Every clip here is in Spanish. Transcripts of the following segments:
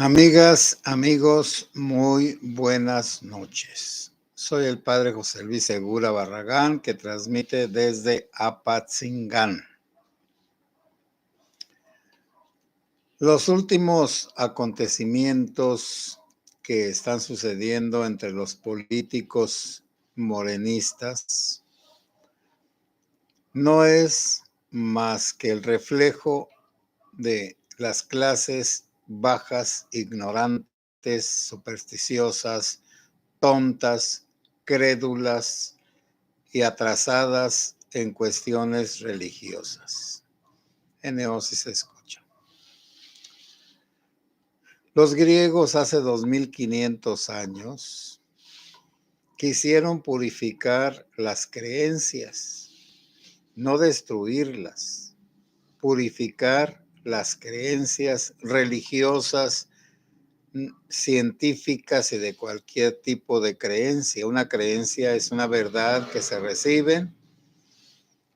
Amigas, amigos, muy buenas noches. Soy el padre José Luis Segura Barragán, que transmite desde Apatzingán. Los últimos acontecimientos que están sucediendo entre los políticos morenistas no es más que el reflejo de las clases bajas, ignorantes, supersticiosas, tontas, crédulas y atrasadas en cuestiones religiosas. Si se escucha. Los griegos hace 2500 años quisieron purificar las creencias, no destruirlas, purificar las creencias religiosas, científicas y de cualquier tipo de creencia. Una creencia es una verdad que se recibe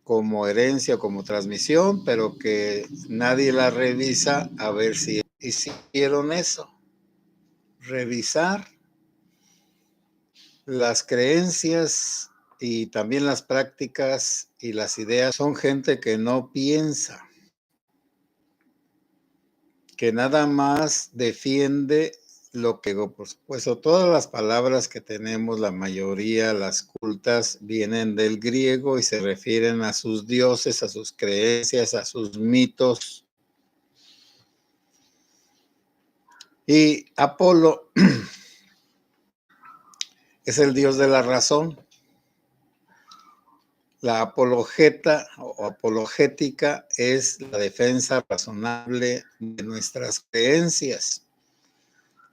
como herencia o como transmisión, pero que nadie la revisa a ver si hicieron eso. Revisar las creencias y también las prácticas y las ideas son gente que no piensa, que nada más defiende lo que, por supuesto, todas las palabras que tenemos, la mayoría, las cultas, vienen del griego y se refieren a sus dioses, a sus creencias, a sus mitos. Y Apolo es el dios de la razón. La apologeta o apologética es la defensa razonable de nuestras creencias.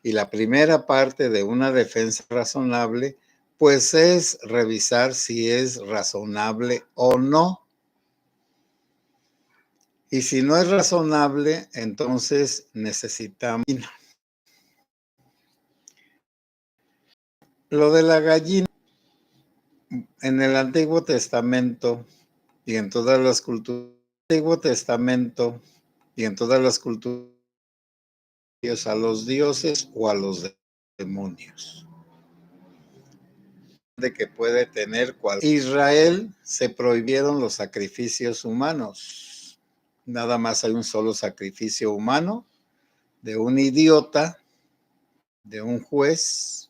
Y la primera parte de una defensa razonable, pues es revisar si es razonable o no. Y si no es razonable, entonces necesitamos. Lo de la gallina, en el Antiguo Testamento y en todas las culturas, Antiguo Testamento y en todas las culturas, a los dioses o a los demonios. De que puede tener Israel se prohibieron los sacrificios humanos. Nada más hay un solo sacrificio humano de un idiota, de un juez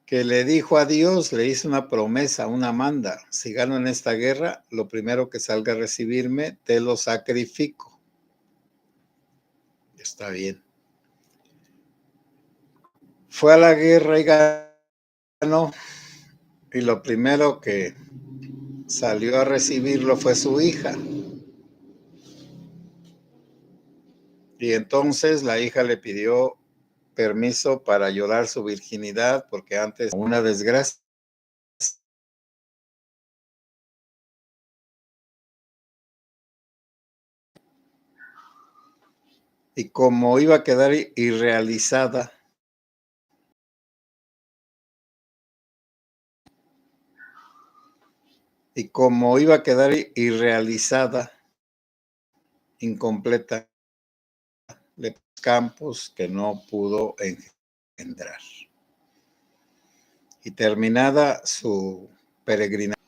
que le dijo a Dios, le hizo una promesa, una manda: si gano en esta guerra, lo primero que salga a recibirme, te lo sacrifico. Está bien. Fue a la guerra y ganó, y lo primero que salió a recibirlo fue su hija. Y entonces la hija le pidió permiso para llorar su virginidad, porque antes una desgracia. Y como iba a quedar irrealizada, incompleta, de campos que no pudo engendrar. Y terminada su peregrinaje.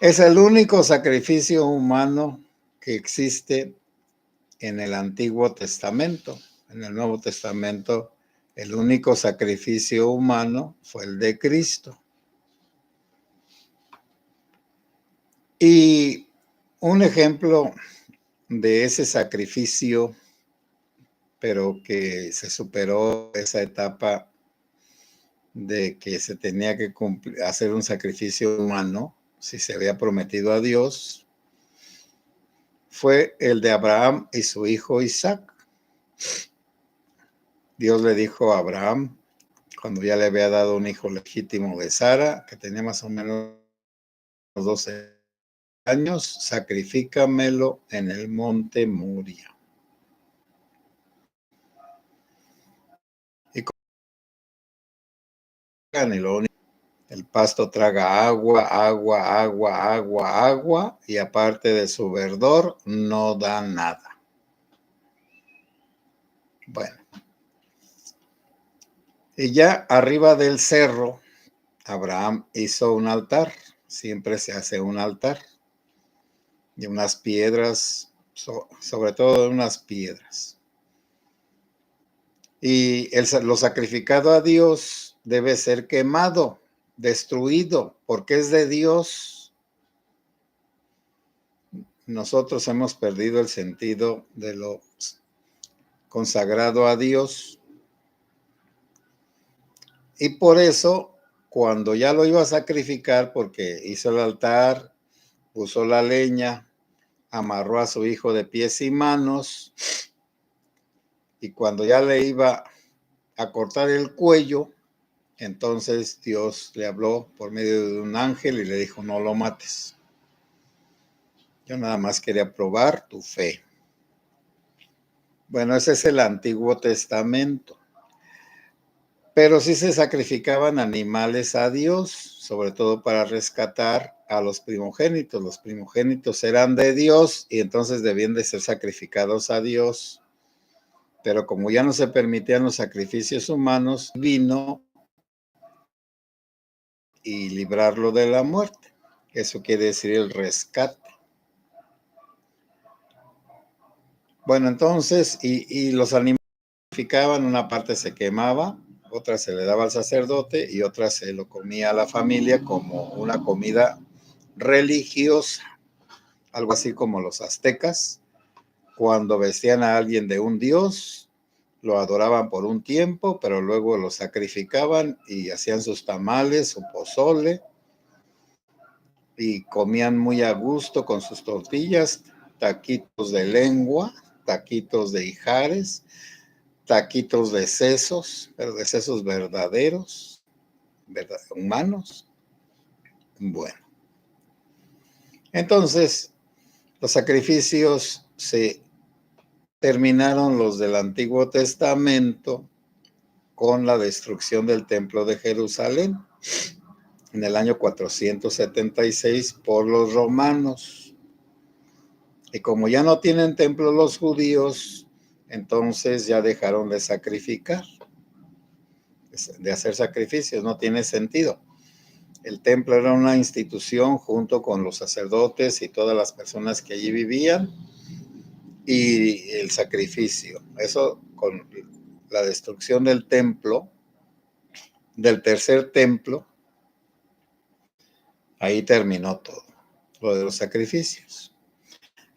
Es el único sacrificio humano que existe en el Antiguo Testamento. En el Nuevo Testamento, el único sacrificio humano fue el de Cristo. Y un ejemplo de ese sacrificio, pero que se superó esa etapa de que se tenía que hacer un sacrificio humano, si se había prometido a Dios, fue el de Abraham y su hijo Isaac. Dios le dijo a Abraham, cuando ya le había dado un hijo legítimo de Sara, que tenía más o menos 12 años, sacrifícamelo en el monte Moria. Y el pasto traga agua, agua, agua, agua, agua, y aparte de su verdor, no da nada. Bueno, y ya arriba del cerro, Abraham hizo un altar. Siempre se hace un altar de unas piedras, sobre todo de unas piedras. Y lo sacrificado a Dios debe ser quemado, destruido, porque es de Dios. Nosotros hemos perdido el sentido de lo consagrado a Dios. Y por eso, cuando ya lo iba a sacrificar, porque hizo el altar, puso la leña, amarró a su hijo de pies y manos, y cuando ya le iba a cortar el cuello, entonces Dios le habló por medio de un ángel y le dijo: no lo mates. Yo nada más quería probar tu fe. Bueno, ese es el Antiguo Testamento. Pero sí se sacrificaban animales a Dios, sobre todo para rescatar a los primogénitos. Los primogénitos eran de Dios y entonces debían de ser sacrificados a Dios. Pero como ya no se permitían los sacrificios humanos, vino y librarlo de la muerte. Eso quiere decir el rescate. Bueno, entonces, y los animales sacrificaban, una parte se quemaba, otra se le daba al sacerdote y otra se lo comía a la familia como una comida religiosa, algo así como los aztecas, cuando vestían a alguien de un dios, lo adoraban por un tiempo, pero luego lo sacrificaban y hacían sus tamales, su pozole, y comían muy a gusto con sus tortillas, taquitos de lengua, taquitos de ijares, taquitos de sesos, pero de sesos verdaderos, humanos. Bueno, entonces los sacrificios se terminaron, los del Antiguo Testamento, con la destrucción del Templo de Jerusalén en el año 476 por los romanos. Y como ya no tienen templo los judíos, entonces ya dejaron de sacrificar, de hacer sacrificios, no tiene sentido. El templo era una institución junto con los sacerdotes y todas las personas que allí vivían, y el sacrificio. Eso, con la destrucción del templo, del tercer templo, ahí terminó todo, lo de los sacrificios.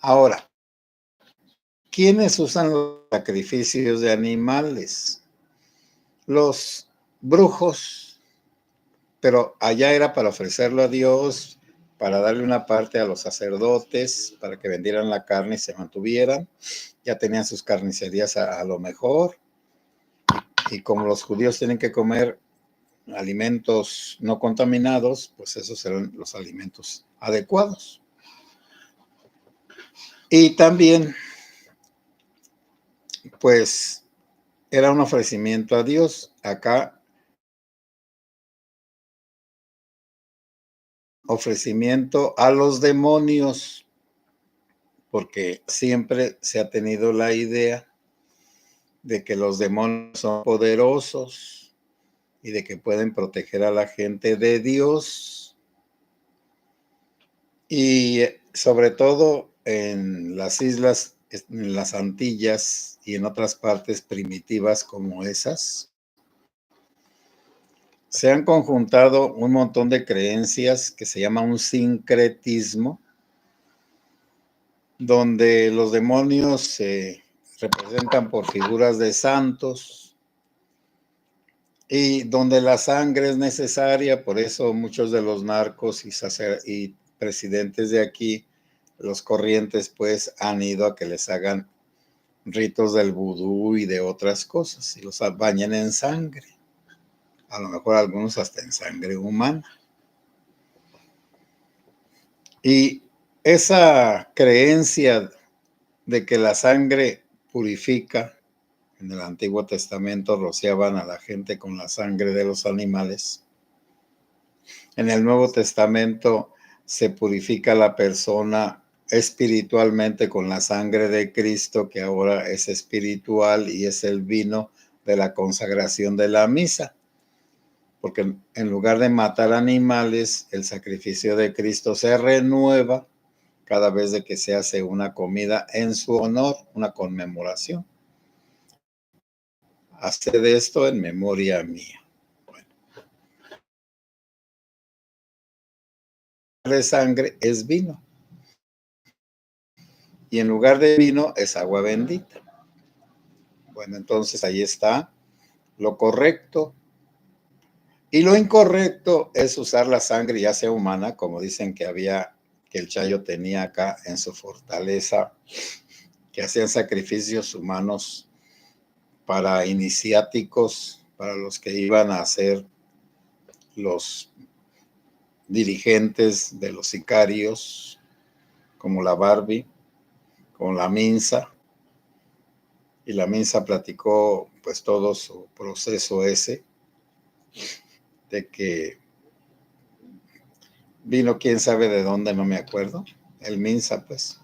Ahora, ¿quiénes usan los sacrificios de animales? Los brujos, pero allá era para ofrecerlo a Dios, para darle una parte a los sacerdotes, para que vendieran la carne y se mantuvieran. Ya tenían sus carnicerías a lo mejor. Y como los judíos tienen que comer alimentos no contaminados, pues esos eran los alimentos adecuados. Y también, pues, era un ofrecimiento a Dios. Acá, ofrecimiento a los demonios, porque siempre se ha tenido la idea de que los demonios son poderosos y de que pueden proteger a la gente de Dios. Y sobre todo en las islas, en las Antillas y en otras partes primitivas como esas, se han conjuntado un montón de creencias que se llama un sincretismo, donde los demonios se representan por figuras de santos y donde la sangre es necesaria. Por eso muchos de los narcos y presidentes de aquí, los corrientes, pues han ido a que les hagan ritos del vudú y de otras cosas y los bañen en sangre, a lo mejor algunos hasta en sangre humana. Y esa creencia de que la sangre purifica, en el Antiguo Testamento rociaban a la gente con la sangre de los animales. En el Nuevo Testamento se purifica a la persona espiritualmente con la sangre de Cristo, que ahora es espiritual y es el vino de la consagración de la misa. Porque en lugar de matar animales, el sacrificio de Cristo se renueva cada vez de que se hace una comida en su honor, una conmemoración. Haced esto en memoria mía. Bueno, de sangre es vino. Y en lugar de vino es agua bendita. Bueno, entonces ahí está lo correcto. Y lo incorrecto es usar la sangre ya sea humana, como dicen que el Chayo tenía acá en su fortaleza, que hacían sacrificios humanos para iniciáticos, para los que iban a ser los dirigentes de los sicarios, como la Barbie, como la Minsa. Y la Minsa platicó pues todo su proceso ese, de que vino quién sabe de dónde, no me acuerdo, el Minsa pues.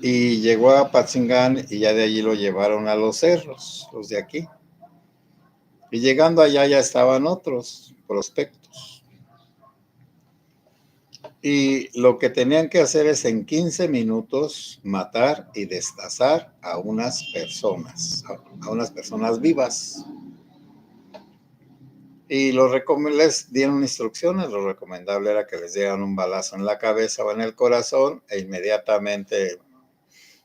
Y llegó a Patzingán y ya de allí lo llevaron a los cerros, los de aquí. Y llegando allá ya estaban otros prospectos. Y lo que tenían que hacer es en 15 minutos matar y destazar a unas personas vivas. Y les dieron instrucciones, lo recomendable era que les dieran un balazo en la cabeza o en el corazón e inmediatamente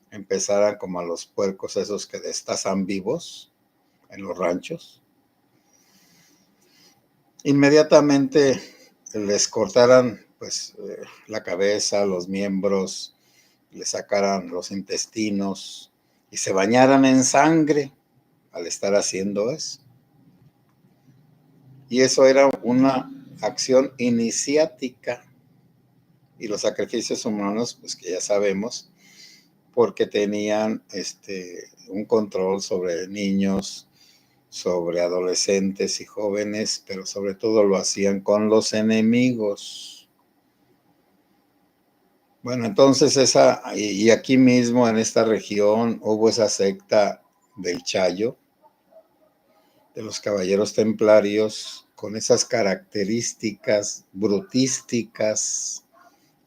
empezaran como a los puercos esos que destazan vivos en los ranchos. Inmediatamente les cortaran pues la cabeza, los miembros, les sacaran los intestinos y se bañaran en sangre al estar haciendo eso. Y eso era una acción iniciática. Y los sacrificios humanos, pues que ya sabemos, porque tenían un control sobre niños, sobre adolescentes y jóvenes, pero sobre todo lo hacían con los enemigos. Bueno, entonces y aquí mismo en esta región hubo esa secta del Chayo, de los caballeros templarios, con esas características brutísticas,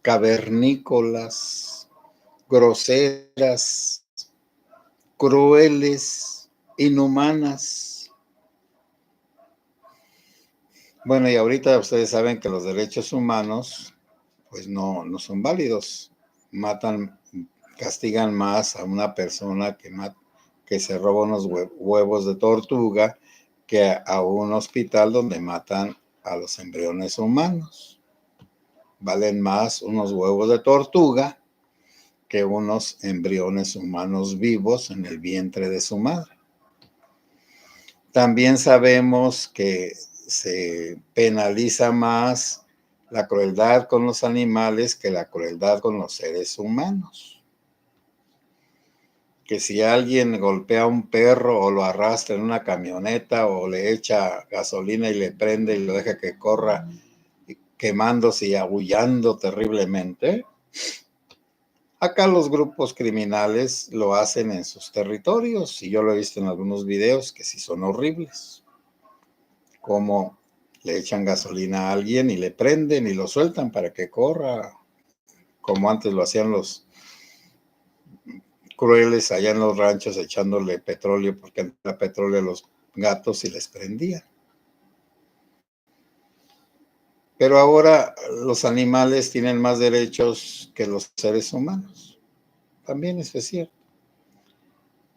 cavernícolas, groseras, crueles, inhumanas. Bueno, y ahorita ustedes saben que los derechos humanos pues no son válidos. Castigan más a una persona que se roba unos huevos de tortuga que a un hospital donde matan a los embriones humanos. Valen más unos huevos de tortuga que unos embriones humanos vivos en el vientre de su madre. También sabemos que se penaliza más la crueldad con los animales que la crueldad con los seres humanos. Que si alguien golpea a un perro o lo arrastra en una camioneta o le echa gasolina y le prende y lo deja que corra quemándose y aullando terriblemente, acá los grupos criminales lo hacen en sus territorios y yo lo he visto en algunos videos que sí son horribles. Como le echan gasolina a alguien y le prenden y lo sueltan para que corra, como antes lo hacían los crueles allá en los ranchos echándole petróleo, porque entra petróleo a los gatos y les prendía. Pero ahora los animales tienen más derechos que los seres humanos. También eso es cierto.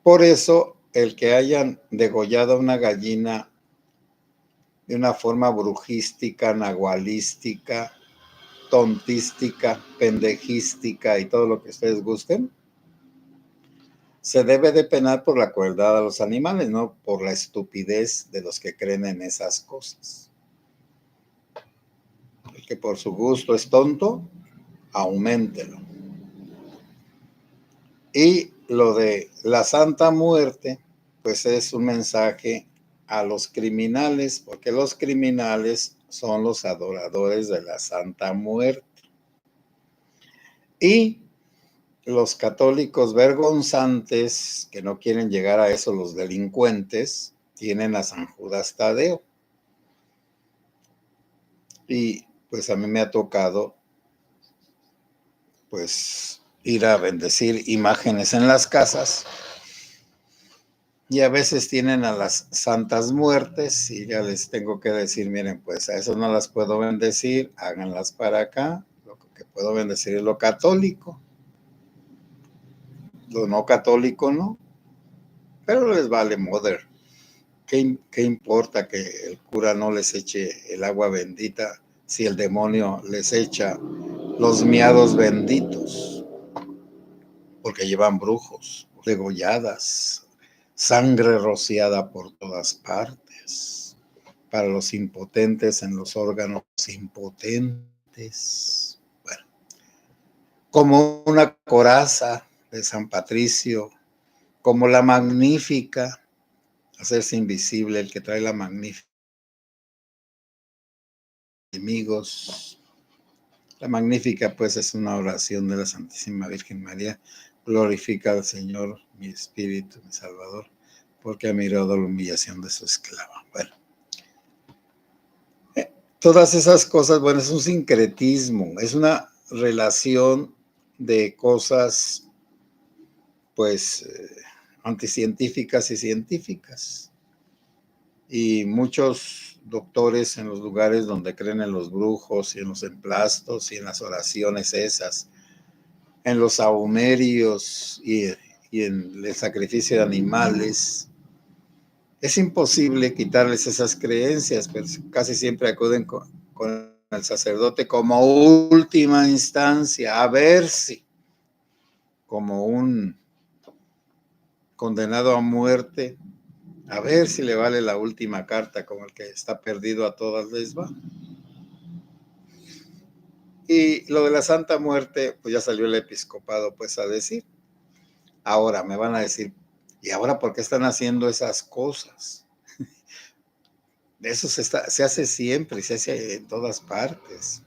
Por eso, el que hayan degollado una gallina de una forma brujística, nahualística, tontística, pendejística y todo lo que ustedes gusten, se debe de penar por la crueldad a los animales, no por la estupidez de los que creen en esas cosas. El que por su gusto es tonto, auméntelo. Y lo de la Santa Muerte, pues es un mensaje a los criminales, porque los criminales son los adoradores de la Santa Muerte. Y los católicos vergonzantes, que no quieren llegar a eso, los delincuentes, tienen a San Judas Tadeo. Y pues a mí me ha tocado pues ir a bendecir imágenes en las casas, y a veces tienen a las santas muertes y ya les tengo que decir, miren, pues a eso no las puedo bendecir, háganlas para acá. Lo que puedo bendecir es lo católico, lo no católico no, pero les vale mother. ¿Qué importa que el cura no les eche el agua bendita si el demonio les echa los miados benditos? Porque llevan brujos, degolladas, sangre rociada por todas partes, para los impotentes en los órganos impotentes. Bueno, como una coraza de San Patricio, como la Magnífica, hacerse invisible el que trae la Magnífica. Amigos, la Magnífica pues es una oración de la Santísima Virgen María. Glorifica al Señor, mi espíritu, mi Salvador, porque ha mirado la humillación de su esclava. Bueno, todas esas cosas, bueno, es un sincretismo, es una relación de cosas, pues, anticientíficas y científicas. Y muchos doctores en los lugares donde creen en los brujos y en los emplastos y en las oraciones esas, en los sahumerios y en el sacrificio de animales, es imposible quitarles esas creencias, pero casi siempre acuden con el sacerdote como última instancia, a ver si, como un condenado a muerte, a ver si le vale la última carta, como el que está perdido a todas les va. Y lo de la Santa Muerte, pues ya salió el episcopado pues a decir. Ahora me van a decir, ¿y ahora por qué están haciendo esas cosas? Eso se hace siempre, se hace en todas partes.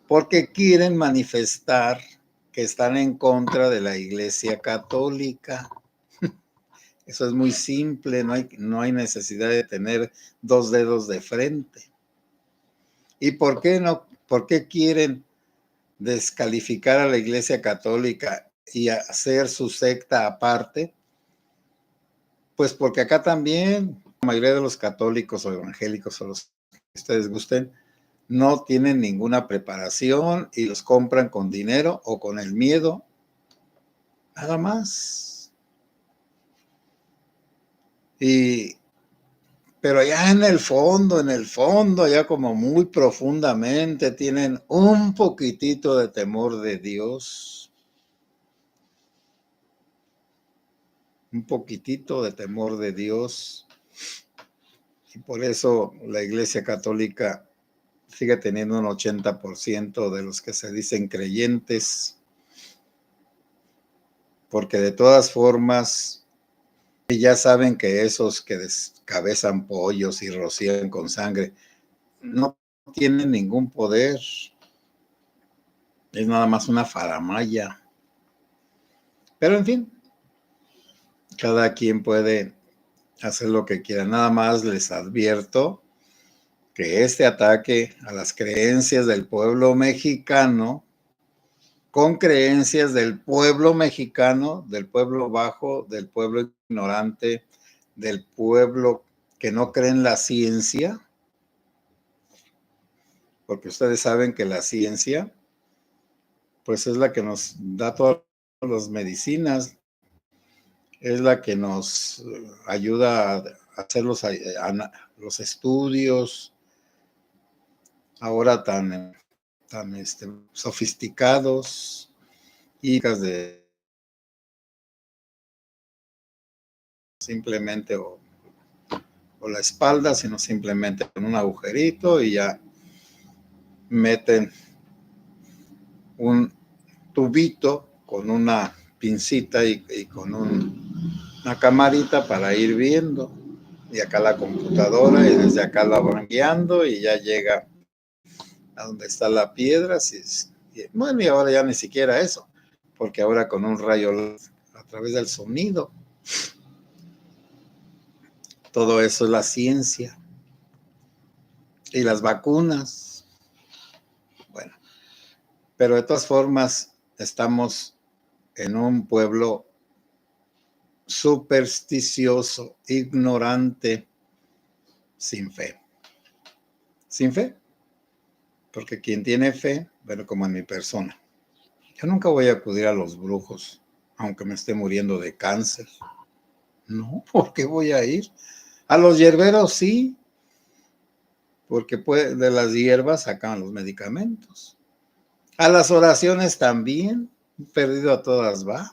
Porque quieren manifestar que están en contra de la Iglesia Católica. Eso es muy simple, no hay necesidad de tener dos dedos de frente. ¿Y por qué no? ¿Por qué quieren descalificar a la Iglesia Católica y hacer su secta aparte? Pues porque acá también la mayoría de los católicos o evangélicos o los que ustedes gusten no tienen ninguna preparación y los compran con dinero o con el miedo, nada más. Pero allá en el fondo, allá como muy profundamente, tienen un poquitito de temor de Dios. Un poquitito de temor de Dios. Y por eso la Iglesia Católica sigue teniendo un 80% de los que se dicen creyentes, porque de todas formas ya saben que esos que descabezan pollos y rocían con sangre no tienen ningún poder, es nada más una faramalla. Pero en fin, cada quien puede hacer lo que quiera. Nada más les advierto que este ataque a las creencias del pueblo mexicano, con creencias del pueblo mexicano, del pueblo bajo, del pueblo ignorante, del pueblo que no cree en la ciencia, porque ustedes saben que la ciencia, pues es la que nos da todas las medicinas, es la que nos ayuda a hacer los estudios ahora tan sofisticados y de simplemente o la espalda, sino simplemente con un agujerito y ya meten un tubito con una pincita y con una camarita para ir viendo. Y acá la computadora y desde acá la van guiando y ya llega a donde está la piedra. Si Bueno, y ahora ya ni siquiera eso, porque ahora con un rayo a través del sonido, todo eso es la ciencia. Y las vacunas, bueno, pero de todas formas estamos en un pueblo supersticioso, ignorante, sin fe. Sin fe, porque quien tiene fe, bueno, como en mi persona, yo nunca voy a acudir a los brujos, aunque me esté muriendo de cáncer. No, ¿por qué voy a ir? A los hierberos sí, porque de las hierbas sacan los medicamentos. A las oraciones también, perdido a todas va.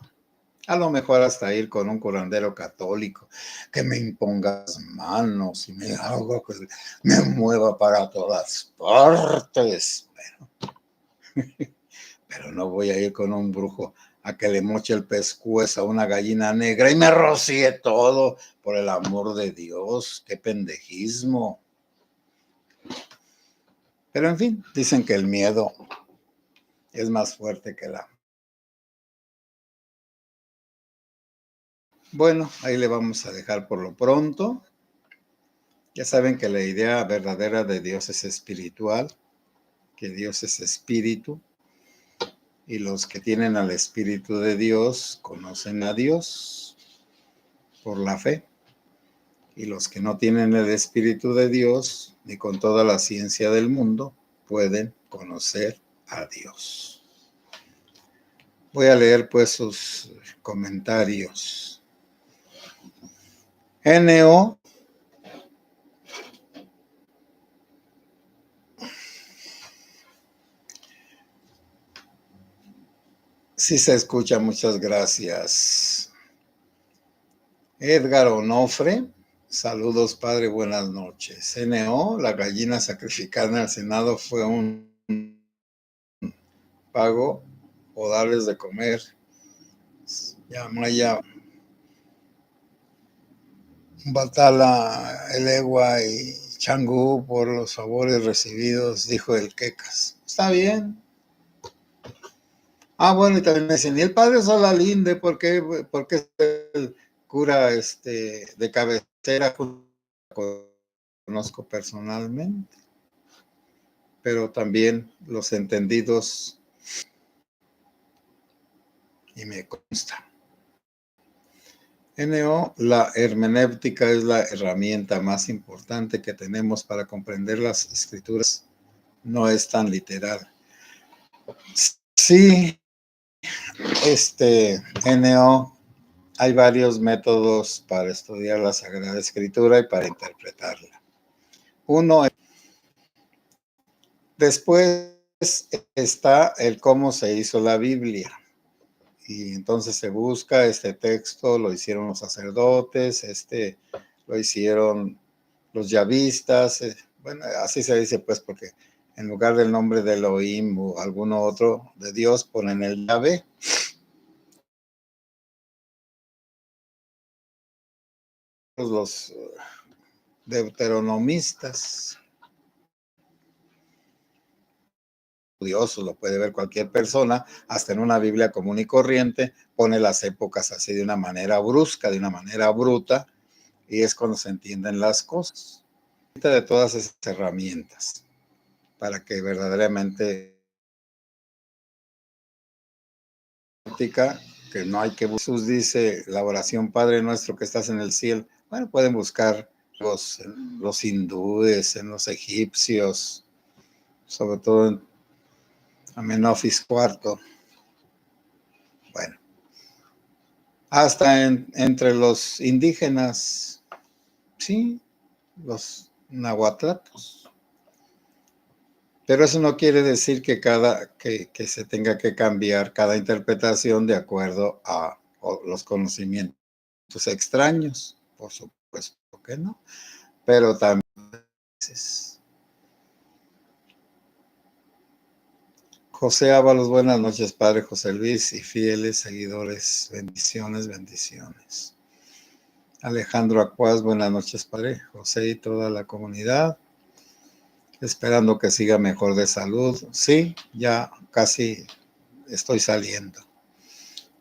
A lo mejor hasta ir con un curandero católico que me imponga las manos y me haga que me mueva para todas partes. Pero no voy a ir con un brujo a que le moche el pescuezo a una gallina negra y me rocíe todo, por el amor de Dios. Qué pendejismo. Pero en fin, dicen que el miedo es más fuerte que la... Bueno, ahí le vamos a dejar por lo pronto. Ya saben que la idea verdadera de Dios es espiritual, que Dios es espíritu, y los que tienen al Espíritu de Dios conocen a Dios por la fe, y los que no tienen el Espíritu de Dios, ni con toda la ciencia del mundo, pueden conocer a Dios. Voy a leer pues sus comentarios. NO sí se escucha, muchas gracias. Edgar Onofre, saludos padre, buenas noches. NO, la gallina sacrificada en el Senado fue un pago o darles de comer. Yamaya Batala, Elegua y Changú por los favores recibidos, dijo el Quecas. Está bien. Ah, bueno, y también me dicen, ¿y el padre Solalinde? ¿Por qué es el cura de cabecera? Conozco personalmente, pero también los entendidos, y me consta. NO, la hermenéutica es la herramienta más importante que tenemos para comprender las escrituras. No es tan literal. Sí, NO, hay varios métodos para estudiar la Sagrada Escritura y para interpretarla. Uno, después está el cómo se hizo la Biblia. Y entonces se busca este texto, lo hicieron los sacerdotes, lo hicieron los yavistas, bueno, así se dice pues porque en lugar del nombre de Elohim o alguno otro de Dios ponen el Yahvé. Los deuteronomistas, estudiosos, lo puede ver cualquier persona, hasta en una Biblia común y corriente, pone las épocas así de una manera brusca, de una manera bruta, y es cuando se entienden las cosas. De todas esas herramientas para que verdaderamente que no hay que buscar. Jesús dice la oración Padre nuestro que estás en el cielo. Bueno, pueden buscar los hindúes, en los egipcios, sobre todo en Amenofis IV. Bueno, hasta entre los indígenas, sí, los nahuatlatos. Pero eso no quiere decir que que se tenga que cambiar cada interpretación de acuerdo a los conocimientos extraños, por supuesto que no, pero también José Ábalos, buenas noches, padre José Luis y fieles seguidores, bendiciones, bendiciones. Alejandro Acuaz, buenas noches, padre José y toda la comunidad. esperando que siga mejor de salud. Sí, ya casi estoy saliendo.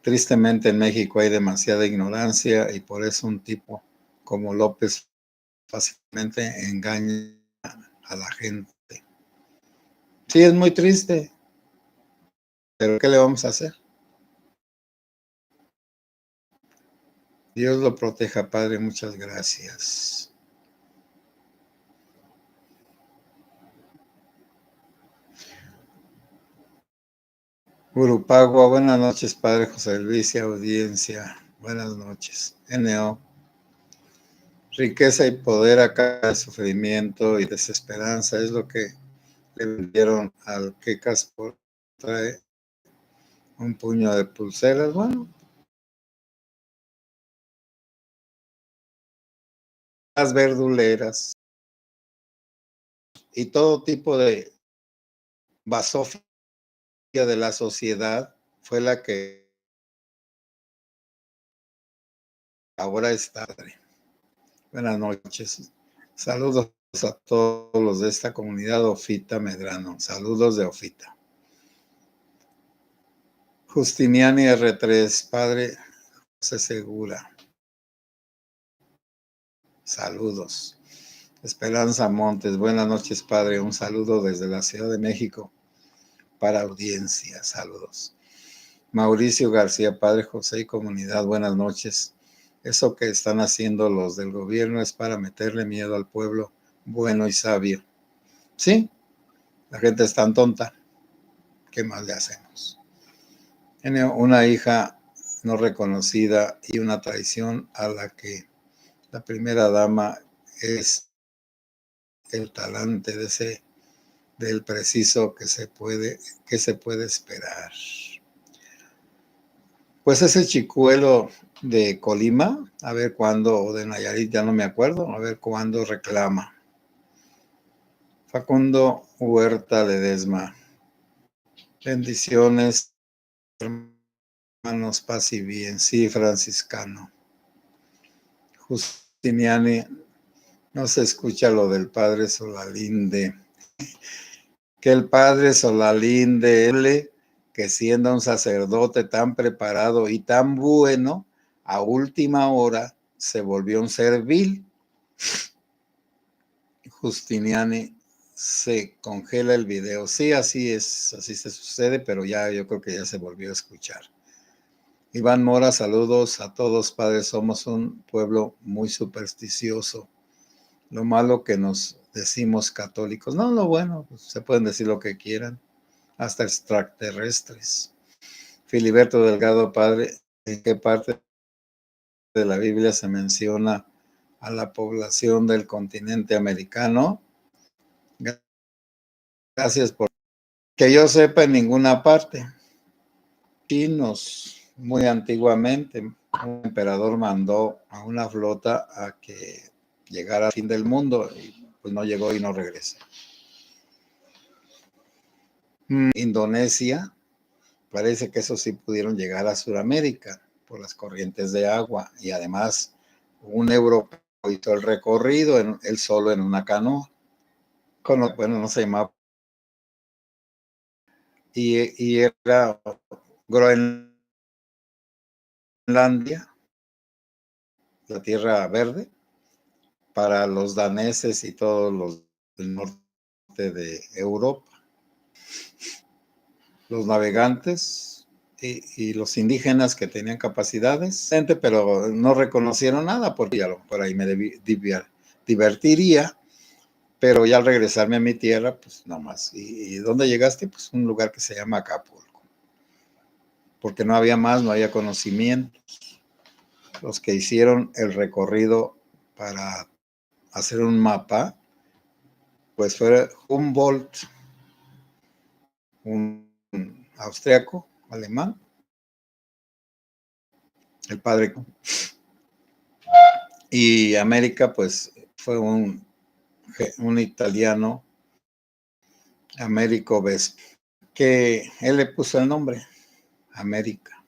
Tristemente en México hay demasiada ignorancia y por eso un tipo como López fácilmente engaña a la gente. Sí, es muy triste, pero ¿qué le vamos a hacer? Dios lo proteja, Padre, muchas gracias. Urupagua, buenas noches, Padre José Luis y audiencia. Buenas noches. NO. Riqueza y poder a cada sufrimiento y desesperanza es lo que le vendieron al Quecas por traer un puño de pulseras. Bueno, las verduleras y todo tipo de basofia de la sociedad fue la que ahora está. Buenas noches. Saludos a todos los de esta comunidad Ofita Medrano. Saludos de Ofita. Justiniani R3, Padre José Segura. Saludos. Esperanza Montes, buenas noches, Padre. Un saludo desde la Ciudad de México para audiencia. Saludos. Mauricio García, Padre José y comunidad, buenas noches. Eso que están haciendo los del gobierno es para meterle miedo al pueblo bueno y sabio. Sí, la gente es tan tonta. ¿Qué más le hacemos? Tiene una hija no reconocida y una traición a la que la primera dama es el talante del preciso que se puede esperar. Pues ese chicuelo de Colima, a ver cuándo, o de Nayarit, ya no me acuerdo, a ver cuándo reclama. Facundo Huerta Ledesma. Bendiciones, hermanos, paz y bien. Sí, franciscano. Justiniani, no se escucha lo del padre Solalinde. Que el padre Solalinde, que siendo un sacerdote tan preparado y tan bueno, a última hora se volvió un servil. Justiniani, se congela el video. Sí, así es, así se sucede, pero ya yo creo que ya se volvió a escuchar. Iván Mora, saludos a todos, padres. Somos un pueblo muy supersticioso. Lo malo que nos decimos católicos. No, lo bueno, pues, se pueden decir lo que quieran, hasta extraterrestres. Filiberto Delgado, padre, ¿en qué parte de la Biblia se menciona a la población del continente americano? Gracias por que yo sepa en ninguna parte. Chinos, muy antiguamente, un emperador mandó a una flota a que llegara al fin del mundo y pues no llegó y no regresó. Indonesia, parece que eso sí pudieron llegar a Sudamérica por las corrientes de agua y además un europeo hizo el recorrido él solo en una canoa. Bueno, no se llamaba. Y era Groenlandia, la tierra verde, para los daneses y todos los del norte de Europa. Los navegantes y los indígenas que tenían capacidades, pero no reconocieron nada, porque ya por ahí me divertiría, pero ya al regresarme a mi tierra, pues nada más. ¿Y dónde llegaste? Pues un lugar que se llama Acapulco, porque no había más, no había conocimiento. Los que hicieron el recorrido para hacer un mapa, pues fue Humboldt, un austriaco, alemán, el padre. Y América, pues fue un italiano, Américo Vespi, que él le puso el nombre, América.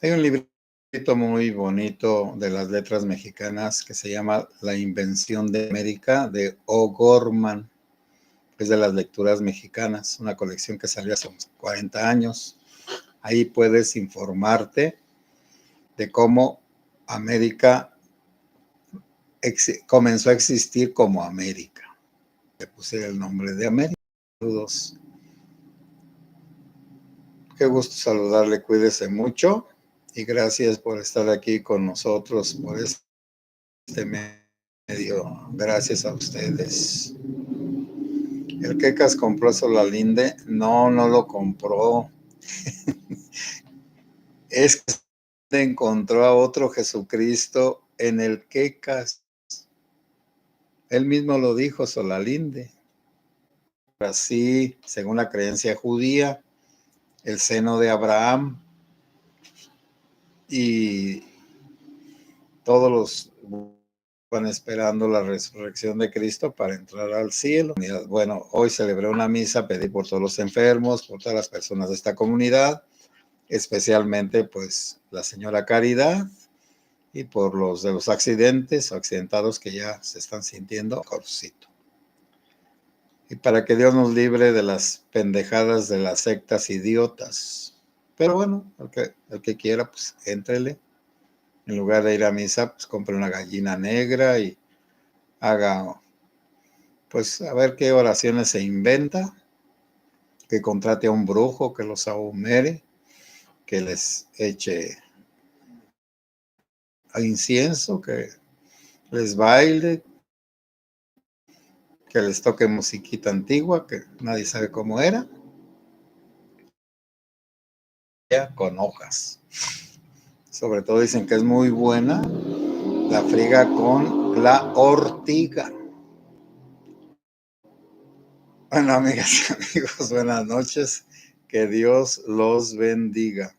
Hay un librito muy bonito de las letras mexicanas que se llama La Invención de América, de O'Gorman. Es de las lecturas mexicanas, una colección que salió hace unos 40 años. Ahí puedes informarte de cómo América comenzó a existir como América. Le puse el nombre de América. Saludos. Qué gusto saludarle, cuídese mucho y gracias por estar aquí con nosotros por este medio. Gracias a ustedes. El Quecas compró Solalinde. No, no lo compró. Es que encontró a otro Jesucristo en el Quecas. Él mismo lo dijo, Solalinde. Así, según la creencia judía, el seno de Abraham y todos los van esperando la resurrección de Cristo para entrar al cielo. Bueno, hoy celebré una misa, pedí por todos los enfermos, por todas las personas de esta comunidad, especialmente pues la señora Caridad y por los de los accidentes o accidentados que ya se están sintiendo corcito. Y para que Dios nos libre de las pendejadas de las sectas idiotas. Pero bueno, el que quiera, pues éntrele. En lugar de ir a misa, pues compre una gallina negra y haga, pues a ver qué oraciones se inventa, que contrate a un brujo que los ahumere, que les eche a incienso, que les baile, que les toque musiquita antigua, que nadie sabe cómo era, ya con hojas. Sobre todo dicen que es muy buena la friga con la ortiga. Bueno, amigas y amigos, buenas noches. Que Dios los bendiga.